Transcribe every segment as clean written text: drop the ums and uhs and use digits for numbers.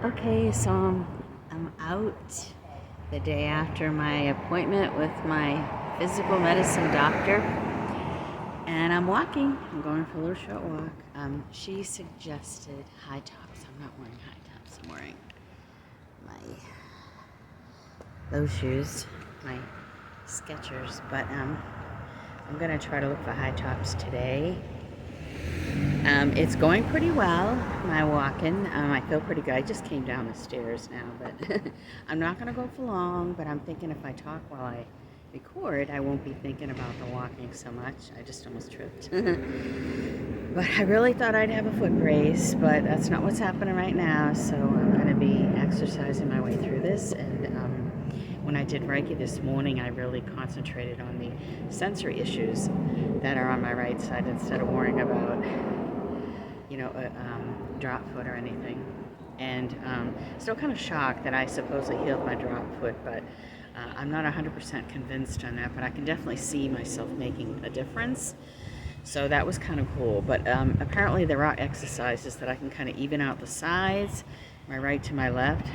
Okay, so I'm out the day after my appointment with my physical medicine doctor, and I'm walking. I'm going for a little short walk. She suggested high tops. I'm not wearing high tops. I'm wearing my low shoes, my Skechers, but I'm gonna try to look for high tops today. It's going pretty well, my walking. I feel pretty good. I just came down the stairs now, but I'm not going to go for long, but I'm thinking if I talk while I record, I won't be thinking about the walking so much. I just almost tripped. But I really thought I'd have a foot brace, but that's not what's happening right now, so I'm going to be exercising my way through this. And when I did Reiki this morning, I really concentrated on the sensory issues that are on my right side instead of worrying about a drop foot or anything. And still kind of shocked that I supposedly healed my drop foot, but I'm not 100% convinced on that, but I can definitely see myself making a difference. So that was kind of cool. But apparently there are exercises that I can kind of even out the sides, my right to my left,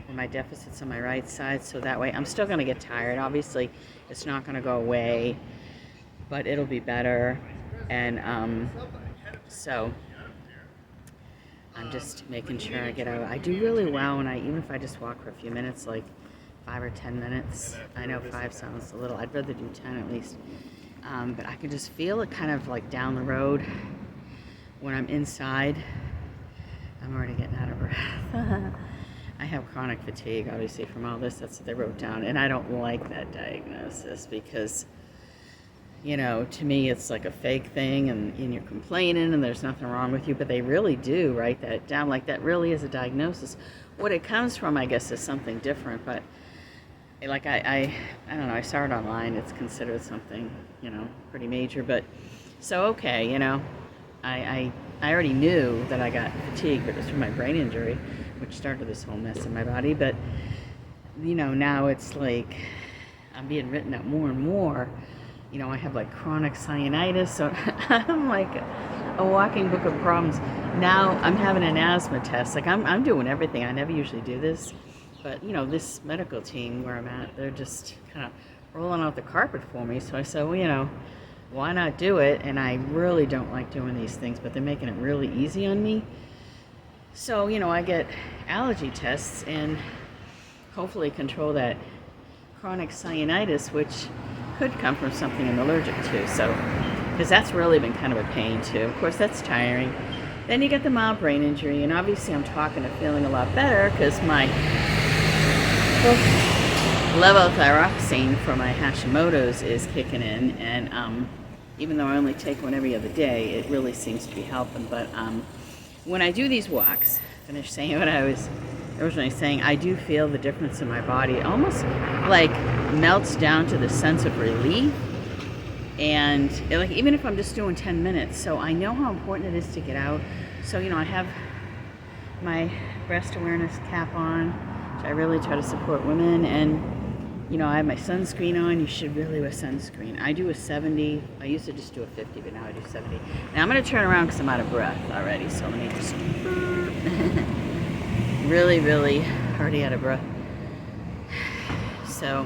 and my deficits on my right side. So that way I'm still going to get tired. Obviously, it's not going to go away, but it'll be better. And so I'm just making sure I get out. I do really well when even if I just walk for a few minutes, like 5 or 10 minutes. I know 5 sounds a little, I'd rather do 10 at least. But I can just feel it kind of like down the road when I'm inside. I'm already getting out of breath. I have chronic fatigue, obviously, from all this. That's what they wrote down. And I don't like that diagnosis because, to me, it's like a fake thing and you're complaining and there's nothing wrong with you, but they really do write that down. Like that really is a diagnosis. What it comes from, I guess, is something different, but like I don't know, I saw it online. It's considered something, pretty major, but so, okay, I already knew that I got fatigue, but it was from my brain injury, which started this whole mess in my body. But, now it's like I'm being written up more and more. I have like chronic sinusitis, so I'm like a walking book of problems. Now I'm having an asthma test. Like I'm doing everything. I never usually do this, but this medical team where I'm at, they're just kind of rolling out the carpet for me. So I said, well, why not do it? And I really don't like doing these things, but they're making it really easy on me. So, I get allergy tests and hopefully control that chronic sinusitis, which could come from something I'm allergic to. So, because that's really been kind of a pain too. Of course, that's tiring. Then you get the mild brain injury, and obviously I'm talking and feeling a lot better because my levothyroxine for my Hashimoto's is kicking in, and even though I only take one every other day, it really seems to be helping. But when I do these walks, finish saying what I was originally saying, I do feel the difference in my body. It almost like melts down to the sense of relief. And like even if I'm just doing 10 minutes, so I know how important it is to get out. So I have my breast awareness cap on, which I really try to support women, and I have my sunscreen on. You should really wear sunscreen. I do a 70. I used to just do a 50, but now I do 70. Now I'm going to turn around because I'm out of breath already, so let me just really, really already out of breath. So,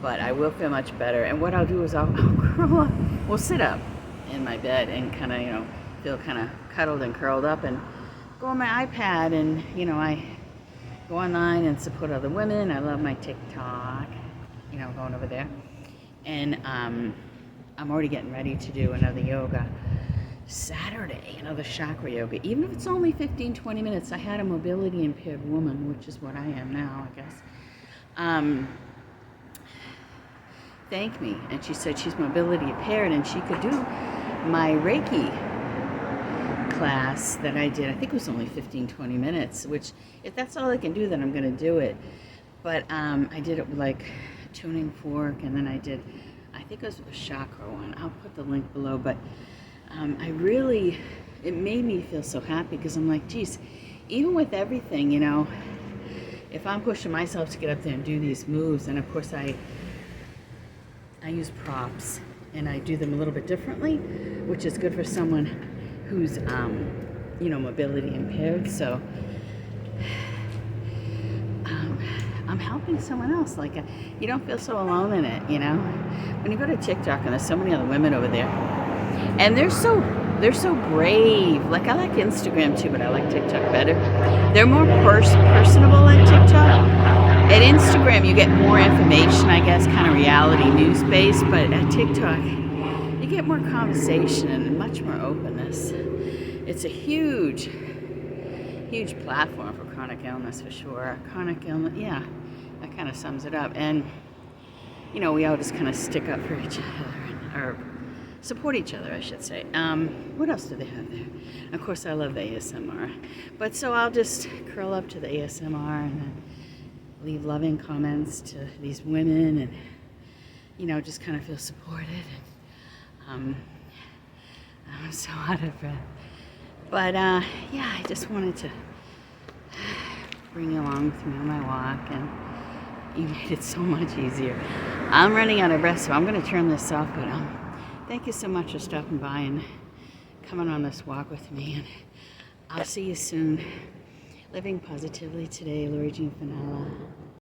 but I will feel much better. And what I'll do is I'll curl up. We'll sit up in my bed and kind of, feel kind of cuddled and curled up and go on my iPad and, I go online and support other women. I love my TikTok, going over there. And I'm already getting ready to do another yoga Saturday, another chakra yoga. Even if it's only 15, 20 minutes. I had a mobility impaired woman, which is what I am now, I guess. Thank me, and she said she's mobility impaired and she could do my Reiki class that I did. I think it was only 15, 20 minutes, which if that's all I can do, then I'm going to do it. But I did it with like a tuning fork, and then I think it was a chakra one. I'll put the link below, but it made me feel so happy because I'm like, geez, even with everything, if I'm pushing myself to get up there and do these moves, and of course I use props and I do them a little bit differently, which is good for someone who's, mobility impaired. So I'm helping someone else. Like, you don't feel so alone in it, you know? When you go to TikTok and there's so many other women over there, and they're so brave. Like, I like Instagram too, but I like TikTok better. They're more personable at TikTok. At Instagram, you get more information, I guess, kind of reality news based, but at TikTok, you get more conversation and much more openness. It's a huge platform for chronic illness, for sure. Chronic illness, yeah, that kind of sums it up. And, you know, we all just kind of stick up for each other, or support each other, I should say. What else do they have there? Of course, I love the ASMR. But so I'll just curl up to the ASMR and then leave loving comments to these women and, you know, just kind of feel supported. And, I'm so out of breath. But, yeah, I just wanted to bring you along with me on my walk, and you made it so much easier. I'm running out of breath, so I'm going to turn this off, but thank you so much for stopping by and coming on this walk with me, and I'll see you soon. Living positively today, Lori Jean Finella.